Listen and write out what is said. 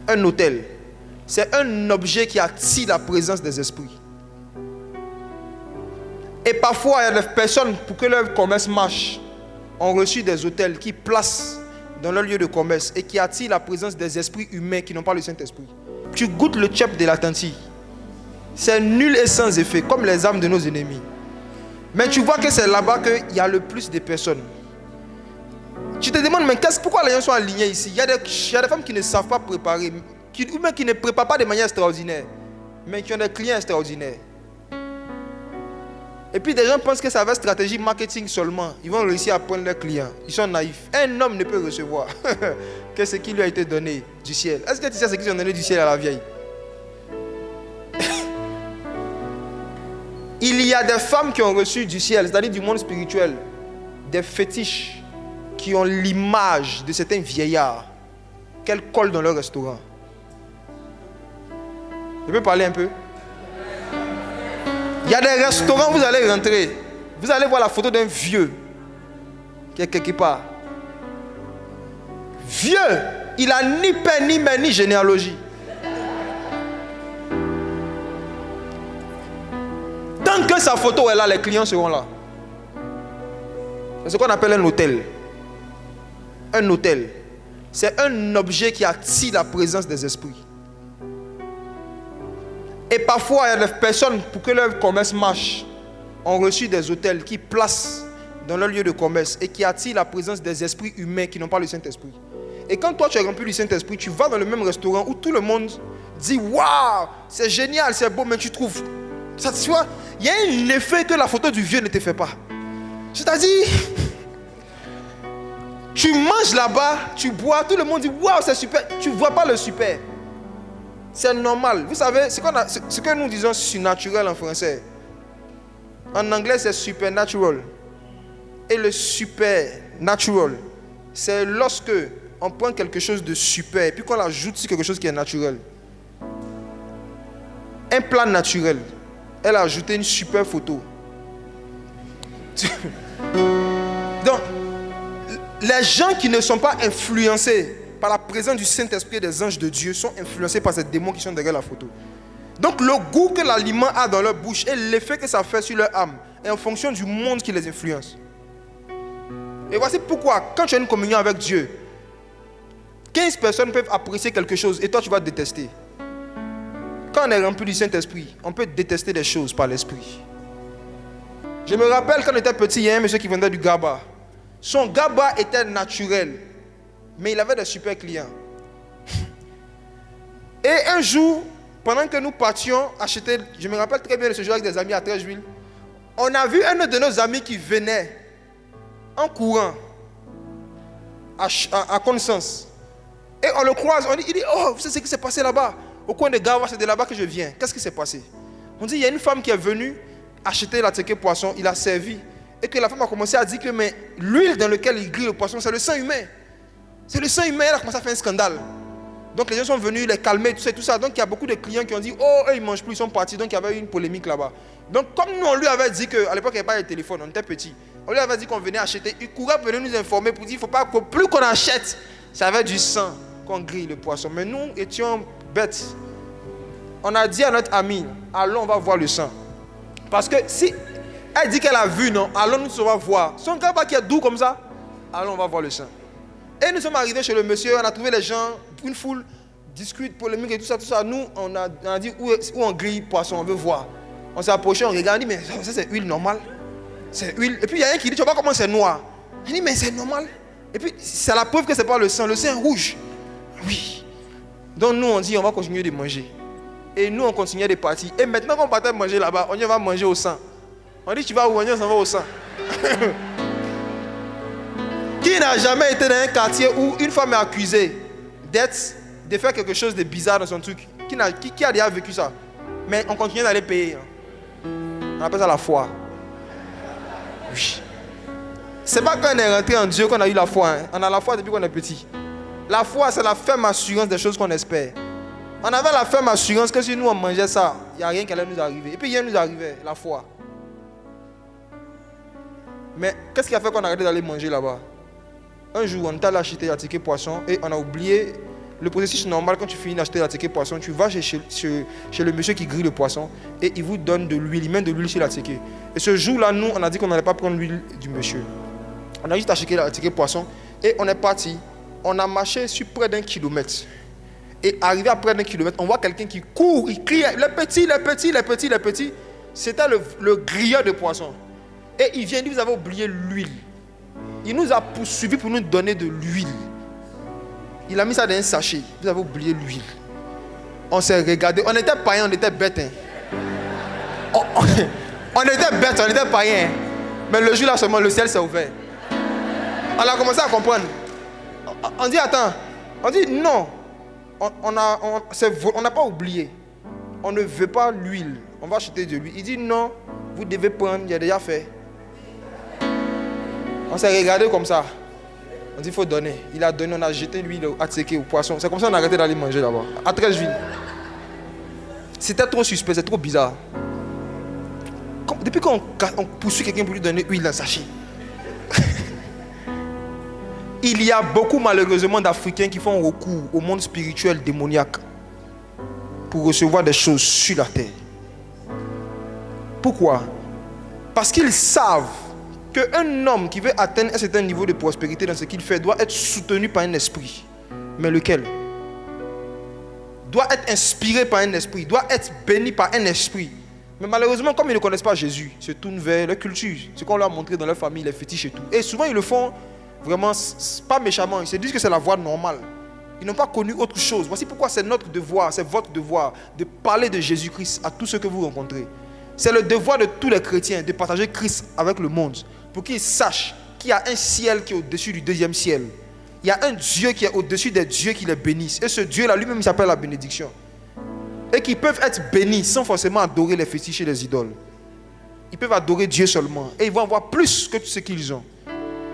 un autel, c'est un objet qui attire la présence des esprits. Et parfois, il y a des personnes, pour que leur commerce marche, ont reçu des autels qui placent dans leur lieu de commerce et qui attirent la présence des esprits humains qui n'ont pas le Saint-Esprit. Tu goûtes le tchèp de la tentille. C'est nul et sans effet, comme les âmes de nos ennemis. Mais tu vois que c'est là-bas qu'il y a le plus de personnes. Tu te demandes, mais pourquoi les gens sont alignés ici? Il y a des femmes qui ne savent pas préparer, ou même qui ne préparent pas de manière extraordinaire, mais qui ont des clients extraordinaires. Et puis des gens pensent que ça va être stratégie marketing seulement. Ils vont réussir à prendre leurs clients. Ils sont naïfs. Un homme ne peut recevoir que ce qui lui a été donné du ciel. Est-ce que tu sais ce qu'ils ont donné du ciel à la vieille? Il y a des femmes qui ont reçu du ciel, c'est-à-dire du monde spirituel, des fétiches qui ont l'image de certains vieillards qu'elles collent dans leur restaurant. Je peux parler un peu? Il y a des restaurants où vous allez rentrer, vous allez voir la photo d'un vieux qui est quelque part. Vieux, il a ni père, ni mère, ni généalogie. Tant que sa photo est là, les clients seront là. C'est ce qu'on appelle un hôtel. Un hôtel, c'est un objet qui attire la présence des esprits. Et parfois, il y a des personnes, pour que leur commerce marche, ont reçu des hôtels qui placent dans leur lieu de commerce et qui attirent la présence des esprits humains qui n'ont pas le Saint-Esprit. Et quand toi tu es rempli du Saint-Esprit, tu vas dans le même restaurant où tout le monde dit waouh, c'est génial, c'est beau, mais tu trouves ça, tu vois, il y a un effet que la photo du vieux ne te fait pas. C'est-à-dire, tu manges là-bas, tu bois, tout le monde dit waouh, c'est super, tu ne vois pas le super. C'est normal. Vous savez, ce que nous disons surnaturel en français. En anglais, c'est supernatural. Et le supernatural, c'est lorsque on prend quelque chose de super et puis qu'on ajoute sur quelque chose qui est naturel. Un plat naturel. Elle a ajouté une super photo. Donc, les gens qui ne sont pas influencés par la présence du Saint-Esprit et des anges de Dieu sont influencés par ces démons qui sont derrière la photo. Donc le goût que l'aliment a dans leur bouche et l'effet que ça fait sur leur âme est en fonction du monde qui les influence. Et voici pourquoi, quand tu as une communion avec Dieu, 15 personnes peuvent apprécier quelque chose et toi tu vas détester. Quand on est rempli du Saint-Esprit, on peut détester des choses par l'Esprit. Je me rappelle quand on était petit, il y a un monsieur qui vendait du GABA. Son GABA était naturel. Mais il avait des super clients. Et un jour, pendant que nous partions acheter, je me rappelle très bien de ce jour avec des amis à Treichville, on a vu un de nos amis qui venait en courant à connaissance. Et on le croise, il dit, oh, vous savez ce qui s'est passé là-bas? Au coin de Gava, c'est de là-bas que je viens. Qu'est-ce qui s'est passé? On dit, il y a une femme qui est venue acheter la ticket poisson, il a servi. Et que la femme a commencé à dire que mais l'huile dans laquelle il grille le poisson, c'est le sang humain. C'est le sang humain, elle a commencé à faire un scandale. Donc les gens sont venus les calmer, tout ça. Donc il y a beaucoup de clients qui ont dit, oh, eux, ils ne mangent plus, ils sont partis. Donc il y avait eu une polémique là-bas. Donc comme nous, on lui avait dit qu'à l'époque, il n'y avait pas de téléphone, on était petits. On lui avait dit qu'on venait acheter. Il courait pour venir nous informer pour dire, il ne faut pas que plus qu'on achète, ça avait du sang qu'on grille le poisson. Mais nous étions bêtes. On a dit à notre amie, allons, on va voir le sang. Parce que si elle dit qu'elle a vu, non, allons, nous on va voir. Son gars qui est doux comme ça, allons, on va voir le sang. Et nous sommes arrivés chez le monsieur, on a trouvé les gens, une foule, discute, polémique et tout ça. Nous, on a dit où on grille poisson, on veut voir. On s'est approché, on regarde, on dit, mais ça c'est huile normale. C'est huile. Et puis il y a un qui dit, tu vois pas comment c'est noir. Il dit, mais c'est normal. Et puis c'est la preuve que c'est pas le sang est rouge. Oui. Donc nous, on dit, on va continuer de manger. Et nous, on continuait de partir. Et maintenant qu'on partait manger là-bas, on va manger au sang. On dit, tu vas où? On s'en va au sang. Qui n'a jamais été dans un quartier où une femme est accusée de faire quelque chose de bizarre dans son truc? Qui a déjà vécu ça? Mais on continue d'aller payer. On appelle ça la foi. Oui. C'est pas quand on est rentré en Dieu qu'on a eu la foi. Hein. On a la foi depuis qu'on est petit. La foi, c'est la ferme assurance des choses qu'on espère. On avait la ferme assurance que si nous on mangeait ça, il n'y a rien qui allait nous arriver. Et puis rien nous arrivait, la foi. Mais qu'est-ce qui a fait qu'on a arrêté d'aller manger là-bas? Un jour, on était allé acheter un ticket poisson et on a oublié Le processus normal, quand tu finis d'acheter la ticket poisson, tu vas chez le monsieur qui grille le poisson et il vous donne de l'huile, il met de l'huile sur la ticket. Et ce jour-là, nous, on a dit qu'on n'allait pas prendre l'huile du monsieur. On a juste acheté la ticket poisson et on est parti. On a marché sur près d'1 kilomètre. Et arrivé à près d'1 kilomètre, on voit quelqu'un qui court, il crie, les petits. C'était le grilleur de poisson. Et il vient, il dit, vous avez oublié l'huile. Il nous a poursuivis pour nous donner de l'huile. Il a mis ça dans un sachet. Vous avez oublié l'huile. On s'est regardé. On était païens, on était bêtes. Hein. On était bêtes, on était païens. Mais le jour-là seulement, le ciel s'est ouvert. On a commencé à comprendre. On dit, attends. On dit, non. On n'a pas oublié. On ne veut pas l'huile. On va acheter de l'huile. Il dit, non, vous devez prendre, il a déjà fait. On s'est regardé comme ça. On dit, il faut donner. Il a donné, on a jeté l'huile à tseke, au poisson. C'est comme ça qu'on a arrêté d'aller manger là-bas. À 13 huiles. C'était trop suspect, c'est trop bizarre. Depuis qu'on poursuit quelqu'un pour lui donner l'huile dans un sachet. Il y a beaucoup malheureusement d'Africains qui font recours au monde spirituel démoniaque pour recevoir des choses sur la terre. Pourquoi? Parce qu'ils savent qu'un homme qui veut atteindre un certain niveau de prospérité dans ce qu'il fait doit être soutenu par un esprit. Mais lequel? Doit être inspiré par un esprit, doit être béni par un esprit. Mais malheureusement, comme ils ne connaissent pas Jésus, ils se tournent vers leur culture, ce qu'on leur a montré dans leur famille, les fétiches et tout. Et souvent, ils le font vraiment pas méchamment, ils se disent que c'est la voie normale. Ils n'ont pas connu autre chose. Voici pourquoi c'est notre devoir, c'est votre devoir de parler de Jésus-Christ à tous ceux que vous rencontrez. C'est le devoir de tous les chrétiens de partager Christ avec le monde pour qu'ils sachent qu'il y a un ciel qui est au-dessus du deuxième ciel. Il y a un Dieu qui est au-dessus des dieux qui les bénissent. Et ce Dieu-là lui-même il s'appelle la bénédiction. Et qu'ils peuvent être bénis sans forcément adorer les fétiches et les idoles. Ils peuvent adorer Dieu seulement. Et ils vont avoir plus que ce qu'ils ont.